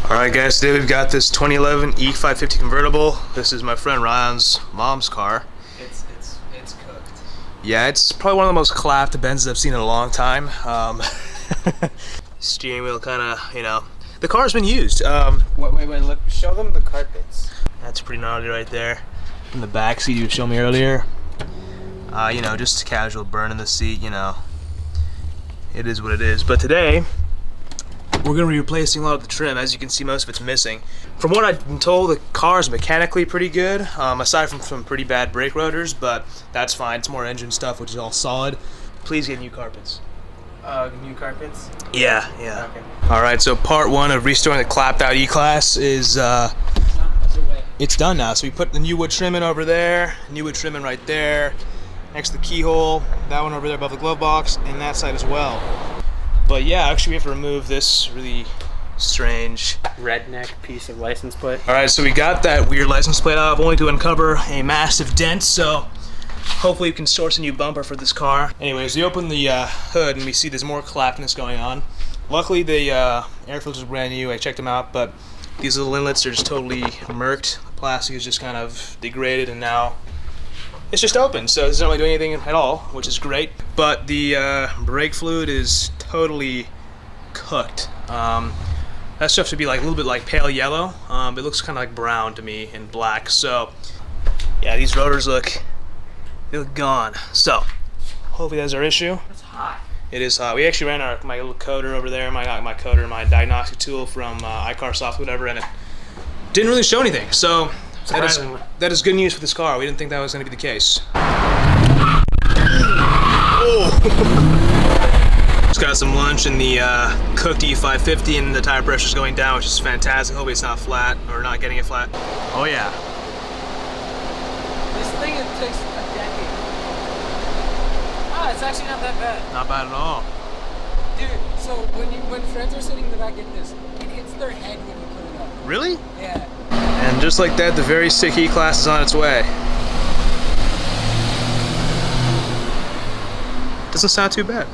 Alright guys, today we've got this 2011 E550 Convertible. This is my friend Ryan's mom's car. It's cooked. Yeah, it's probably one of the most clapped Benzes I've seen in a long time. Steering wheel kinda, you know, the car's been used. Wait, look, show them the carpets. That's pretty gnarly right there. In the back seat you showed me earlier. You know, just a casual burn in the seat, you know. It is what it is. But today, we're going to be replacing a lot of the trim. As you can see, most of it's missing. From what I've been told, the car is mechanically pretty good, aside from some pretty bad brake rotors, but that's fine. It's more engine stuff, which is all solid. Please get new carpets. New carpets? Yeah. Okay. Alright, so part one of restoring the clapped out E-Class is, it's done now. So we put the new wood trim in over there, new wood trim in right there, next to the keyhole, that one over there above the glove box, and that side as well. But yeah, actually we have to remove this really strange Redneck piece of license plate. Alright, so we got that weird license plate off, only to uncover a massive dent, so hopefully we can source a new bumper for this car. Anyways, we open the hood and we see there's more clappedness going on. Luckily the air filters are brand new, I checked them out, but these little inlets are just totally murked. The plastic is just kind of degraded and now it's just open, so it's not really doing anything at all, which is great. But the brake fluid is totally cooked. That stuff should be like a little bit like pale yellow. It looks kind of like brown to me and black. So yeah, these rotors look gone. So hopefully that's our issue. It's hot. It is hot. We actually ran my little coder over there, my diagnostic tool from iCarSoft, whatever, and it didn't really show anything. So that is good news for this car. We didn't think that was going to be the case. Oh. Just got some lunch in the cooked E550 and the tire pressure's going down, which is fantastic. Hopefully it's not flat, or not getting it flat. Oh yeah. This thing, it takes a decade. Ah, it's actually not that bad. Not bad at all. Dude, so when friends are sitting in the back, get this, it hits their head when you put it up. Really? Yeah. And just like that, the very sick E-Class is on its way. Doesn't sound too bad.